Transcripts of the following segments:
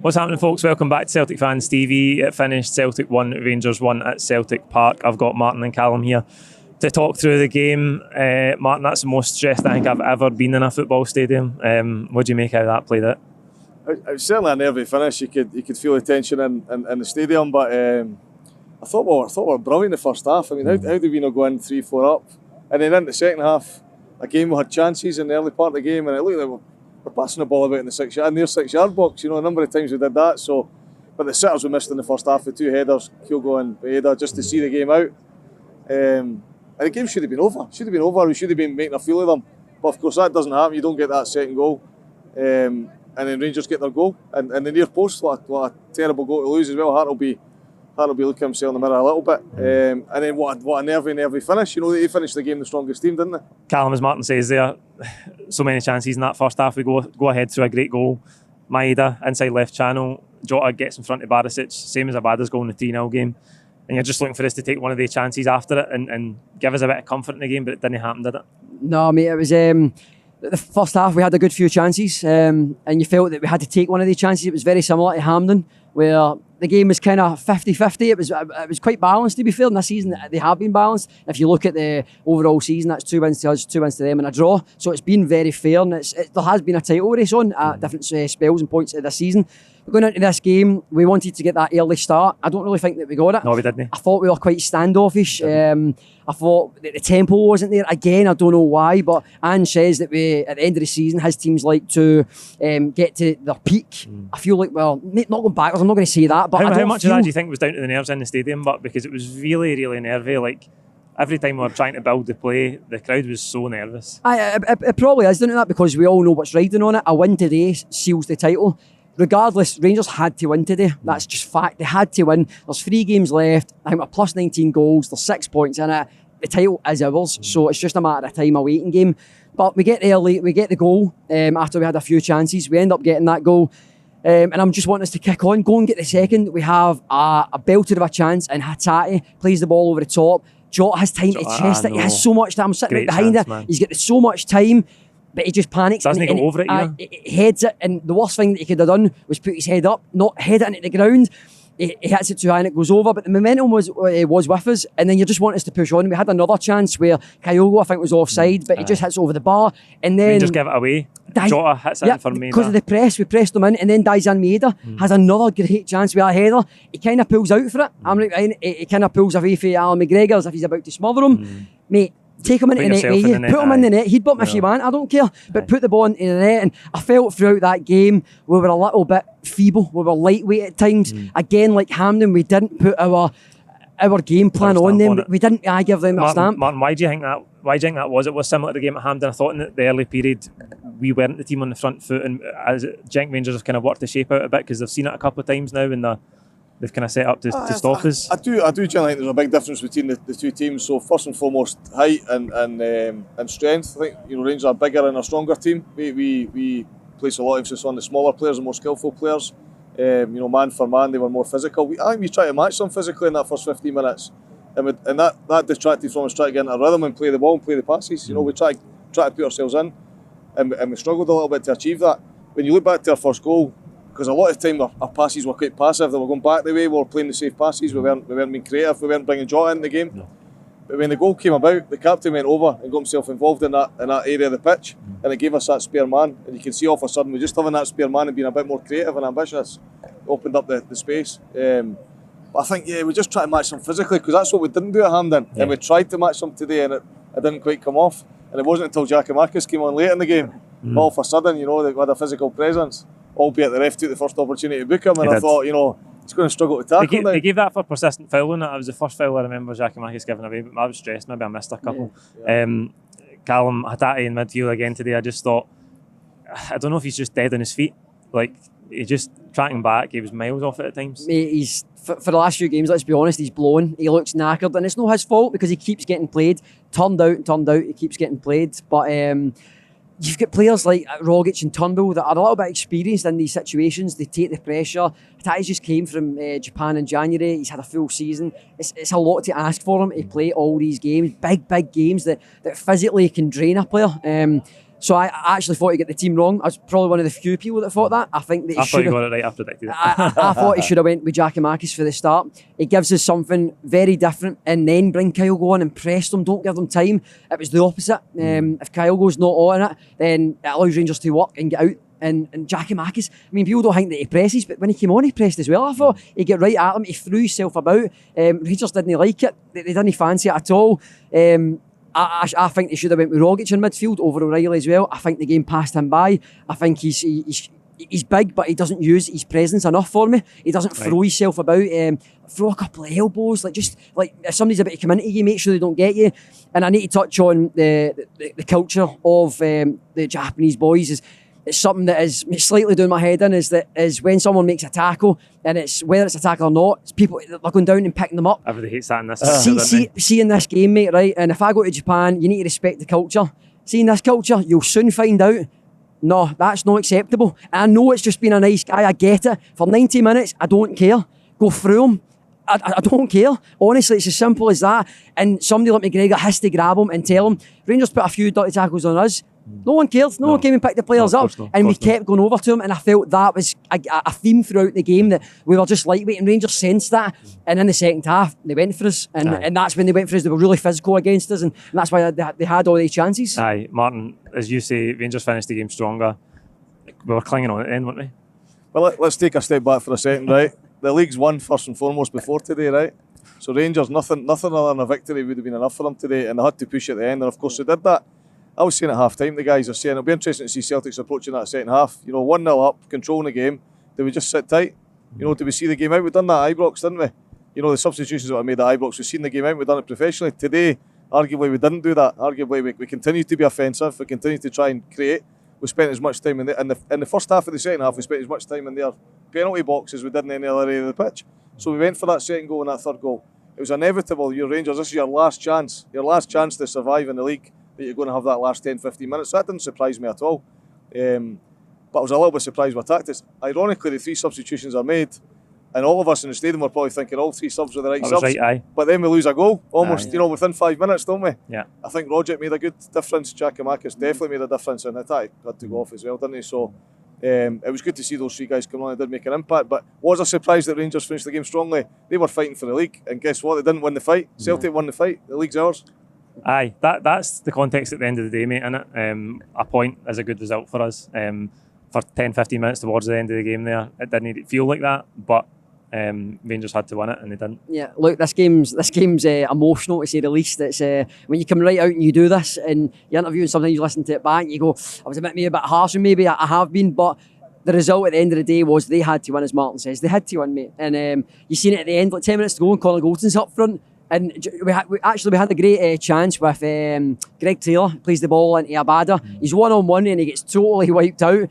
What's happening, folks? Welcome back to Celtic Fans TV. It finished Celtic 1, Rangers 1 at Celtic Park. I've got Martin and Callum here to talk through the game. Martin, that's the most stressed I think I've ever been in a football stadium. What do you make out of that play there? It was certainly a nervy finish. You could feel the tension in the stadium, but I thought we were brilliant in the first half. I mean, how did we not go in 3-4 up? And then in the second half, again we had chances in the early part of the game, and it looked like we're passing the ball about in their 6 yard box. You know, a number of times we did that. So, but the sitters we missed in the first half, the 2 headers, Kyogo and Baeda, just to see the game out. And the game should have been over. We should have been making a fool of them. But of course that doesn't happen. You don't get that second goal. And then Rangers get their goal. And the near post, what a terrible goal to lose as well. Hart will be looking himself in the mirror a little bit. And then what a nervy finish. You know, they finished the game the strongest team, didn't they? Callum, as Martin says there, so many chances in that first half. We go ahead through a great goal. Maeda, inside left channel. Jota gets in front of Barisic, same as Abada's goal in the 3-0 game. And you're just looking for us to take one of the chances after it and give us a bit of comfort in the game, but it didn't happen, did it? No, mate, it was... the first half we had a good few chances, and you felt that we had to take one of the chances. It was very similar to Hampden, where the game was kind of 50-50. It was quite balanced, to be fair. In this season, they have been balanced. If you look at the overall season, that's 2 wins to us, 2 wins to them, and a draw. So it's been very fair, and there has been a title race on at different spells and points of this season. But going into this game, we wanted to get that early start. I don't really think that we got it. No, we didn't. I thought we were quite standoffish. I thought that the tempo wasn't there. Again, I don't know why, but Ange says that at the end of the season, his teams like to get to their peak. I feel like, well, not going backwards, I'm not going to say that, but how much of that do you think was down to the nerves in the stadium? But because it was really, really nervy. Like, every time we were trying to build the play, the crowd was so nervous. It probably is down to that, because we all know what's riding on it. A win today seals the title. Regardless, Rangers had to win today. That's just fact. They had to win. There's 3 games left. I think we're plus 19 goals. There's 6 points in it. The title is ours. So it's just a matter of time, a waiting game. But we get there late. We get the goal after we had a few chances. We end up getting that goal. And I'm just wanting us to kick on, go and get the second. We have a belter of a chance, and Hatate plays the ball over the top. Jota has time to chest it. He has so much time. I'm sitting right behind it. Man. He's got so much time. But he just panics. Doesn't he go over it, he heads it, and the worst thing that he could have done was put his head up, not head it into the ground. He hits it too high and it goes over, but the momentum was with us, and then you just want us to push on. We had another chance where Kyogo, I think, was offside, but he just hits over the bar, and then... just give it away. Jota hits it for me. Because of the press, we pressed him in, and then Daizen Maeda has another great chance with a header. He kind of pulls out for it. I'm right behind it. He kind of pulls away for Alan McGregor as if he's about to smother him. Mate, take him into the net, put him in the net. He'd bump if you want, I don't care. But put the ball into the net. And I felt throughout that game we were a little bit feeble. We were lightweight at times. Again, like Hampden, we didn't put our game plan on them. We didn't give them a stamp. Martin, why do you think that? Why do you think that was? It was similar to the game at Hampden. I thought in the early period we weren't the team on the front foot, and Rangers have kind of worked the shape out a bit because they've seen it a couple of times now, and they've kind of set up to stop us. I do think there's a big difference between the 2 teams. So first and foremost, height and strength. I think Rangers are bigger and a stronger team. We place a lot of emphasis on the smaller players and more skillful players. Man for man, they were more physical. I think we tried to match them physically in that first 15 minutes, and that distracted from us trying to get into a rhythm and play the ball and play the passes. We try to put ourselves in, and we struggled a little bit to achieve that. When you look back to our first goal, because a lot of the time our passes were quite passive, they were going back the way, we were playing the safe passes, we weren't being creative, we weren't bringing Jota in the game. No. But when the goal came about, the captain went over and got himself involved in that area of the pitch, and it gave us that spare man. And you can see all of a sudden, we just having that spare man and being a bit more creative and ambitious, opened up the space. But I think, we just try to match them physically, because that's what we didn't do at Hampden. And we tried to match them today, and it didn't quite come off. And it wasn't until Giakoumakis came on late in the game, all of a sudden, they had a physical presence. Albeit the ref took the first opportunity to book him, and I thought, he's going to struggle to tackle now. They gave that for persistent fouling. That was the first foul I remember Giakoumakis giving away, but I was stressed. Maybe I missed a couple. Callum Hatate in midfield again today. I just thought, I don't know if he's just dead on his feet. Like, he just tracking back. He was miles off it at times. Mate, he's for the last few games, let's be honest, he's blown. He looks knackered, and it's not his fault because he keeps getting played. Turned out, he keeps getting played. But you've got players like Rogic and Turnbull that are a little bit experienced in these situations. They take the pressure. Hatate just came from Japan in January. He's had a full season. It's a lot to ask for him to play all these games, big games that physically can drain a player. So I actually thought he got the team wrong. I was probably one of the few people that thought that. I think that I thought you got it right. I predicted it. I thought he should have went with Giakoumakis for the start. It gives us something very different, and then bring Kyogo on and press them. Don't give them time. It was the opposite. If Kyogo's not on it, then it allows Rangers to work and get out. And Giakoumakis, I mean, people don't think that he presses, but when he came on, he pressed as well. I thought he get right at him. He threw himself about. Rangers didn't like it. They didn't fancy it at all. I think they should have went with Rogic in midfield over O'Reilly as well. I think the game passed him by. I think he's big, but he doesn't use his presence enough for me. He doesn't throw himself about, throw a couple of elbows, like if somebody's about to come into you, make sure they don't get you. And I need to touch on the culture of the Japanese boys. It's something that is slightly doing my head in, is when someone makes a tackle, and it's whether it's a tackle or not, it's people they're going down and picking them up. Everybody hates that in this. See in this game, mate, right? And if I go to Japan, you need to respect the culture. See in this culture, you'll soon find out, no, that's not acceptable. And I know it's just being a nice guy, I get it. For 90 minutes, I don't care. Go through him. I don't care. Honestly, it's as simple as that. And somebody like McGregor has to grab him and tell him, Rangers put a few dirty tackles on us. No one cared. No one came and picked the players up. And we kept going over to him. And I felt that was a theme throughout the game, that we were just lightweight, and Rangers sensed that. And in the second half, they went for us. And that's when they went for us. They were really physical against us. And that's why they had all these chances. Aye, Martin, as you say, Rangers finished the game stronger. We were clinging on at the end, weren't we? Well, let's take a step back for a second, right? The league's won first and foremost before today, right? So Rangers, nothing other than a victory would have been enough for them today, and they had to push at the end, and of course they did that. I was saying at half time, the guys are saying it'll be interesting to see Celtic's approaching that second half. 1-0 up, controlling the game. Do we just sit tight? Do we see the game out? We've done that at Ibrox, didn't we? The substitutions that were made at Ibrox, we've seen the game out, we've done it professionally. Today, arguably we didn't do that. Arguably we continue to be offensive, we continue to try and create. We spent as much time in the first half of the second half, we spent as much time in their penalty box as we did in any other area of the pitch. So we went for that second goal and that third goal. It was inevitable. Your Rangers, this is your last chance to survive in the league, that you're going to have that last 10-15 minutes. So that didn't surprise me at all. But I was a little bit surprised with tactics. Ironically, the 3 substitutions are made, and all of us in the stadium were probably thinking all 3 subs were the right subs. Right, aye. But then we lose a goal almost, within 5 minutes, don't we? Yeah. I think Rogic made a good difference. Giakoumakis definitely made a difference, and I had to go off as well, didn't he? So it was good to see those 3 guys come on and did make an impact. But was I surprised that Rangers finished the game strongly? They were fighting for the league, and guess what? They didn't win the fight. Celtic won the fight. The league's ours. Aye, that's the context at the end of the day, mate, innit? A point is a good result for us. For 10-15 minutes towards the end of the game there, it didn't feel like that, but Rangers had to win it, and they didn't. Yeah, look, this game's emotional, to say the least. It's when you come right out and you do this, and you interview, and sometimes you listen to it back, and you go, I was maybe a bit harsh, and maybe I have been, but the result at the end of the day was they had to win, as Martin says. They had to win, mate. And you seen it at the end, like 10 minutes to go, and Conor Goldson's up front. And we had a great chance with Greg Taylor, plays the ball into Abada. He's 1-on-1 and he gets totally wiped out.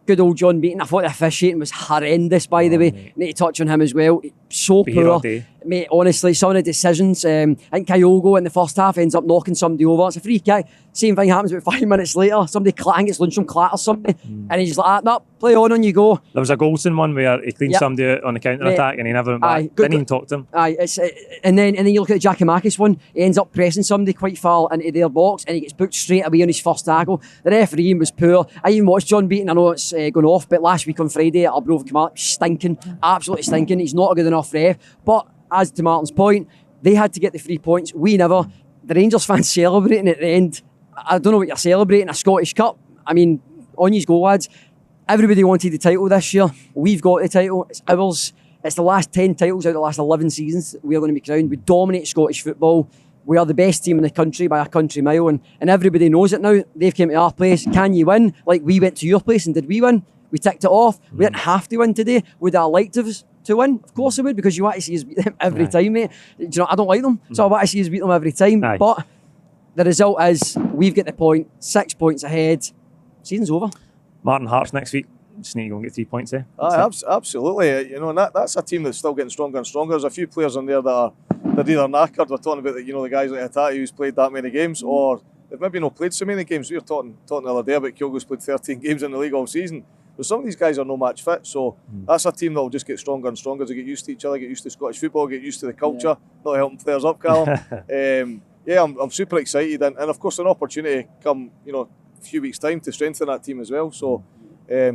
Good old John Beaton. I thought the officiating was horrendous, by the way. Mate. Need to touch on him as well. So poor. Mate, honestly, some of the decisions. I think Kyogo in the first half ends up knocking somebody over. It's a free kick. Same thing happens about 5 minutes later. Somebody gets Lundstrom clatters somebody. And he's like, no, play on you go. There was a Goldson one where he cleaned somebody out on the counter-attack and he never went back. Didn't even talk to him. And then you look at the Giakoumakis one. He ends up pressing somebody quite far into their box and he gets booked straight away on his first tackle. The referee was poor. I even watched John Beaton. I know it's gone off, but last week on Friday at Arbroath Command, stinking. Absolutely stinking. He's not a good enough ref. But as to Martin's point, they had to get the 3 points. We never. The Rangers fans celebrating at the end. I don't know what you're celebrating, a Scottish Cup. I mean, on you go, lads. Everybody wanted the title this year. We've got the title. It's ours. It's the last 10 titles out of the last 11 seasons that we are going to be crowned. We dominate Scottish football. We are the best team in the country by a country mile, and everybody knows it now. They've came to our place. Can you win? Like we went to your place, and did we win? We ticked it off. We didn't have to win today. Would I liked us to win? Of course I would, because you want to see us beat them every time, mate. Do you know, I don't like them, so I want to see us beat them every time. But the result is we've got the point, 6 points ahead. Season's over. Martin, Hearts next week. Just need to go and get 3 points, eh? Absolutely. And that's a team that's still getting stronger and stronger. There's a few players in there that they're either knackered. We're talking about the guys like Hatate who's played that many games, or they've maybe not played so many games. We were talking the other day about Kyogo's played 13 games in the league all season. But some of these guys are no match fit, so that's a team that will just get stronger and stronger as they get used to each other, get used to Scottish football, get used to the culture. Not helping players up, Callum. I'm super excited, and of course an opportunity come few weeks' time to strengthen that team as well. So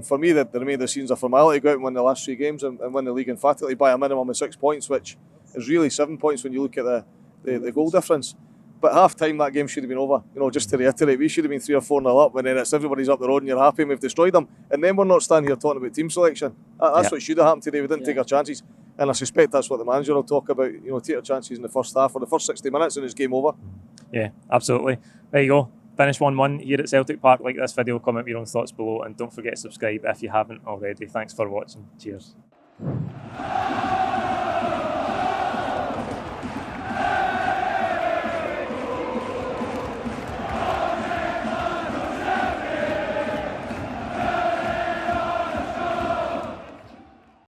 for me, the remainder of the season's a formality. Go out and win the last 3 games and win the league emphatically by a minimum of 6 points, which is really 7 points when you look at the goal difference. But half time that game should have been over. Just to reiterate, we should have been 3 or 4-0 up, and then it's everybody's up the road and you're happy and we've destroyed them. And then we're not standing here talking about team selection. That's what should have happened today. We didn't take our chances. And I suspect that's what the manager will talk about. Take our chances in the first half or the first 60 minutes and it's game over. Yeah, absolutely. There you go. Finish 1-1 here at Celtic Park. Like this video, comment your own thoughts below, and don't forget to subscribe if you haven't already. Thanks for watching. Cheers.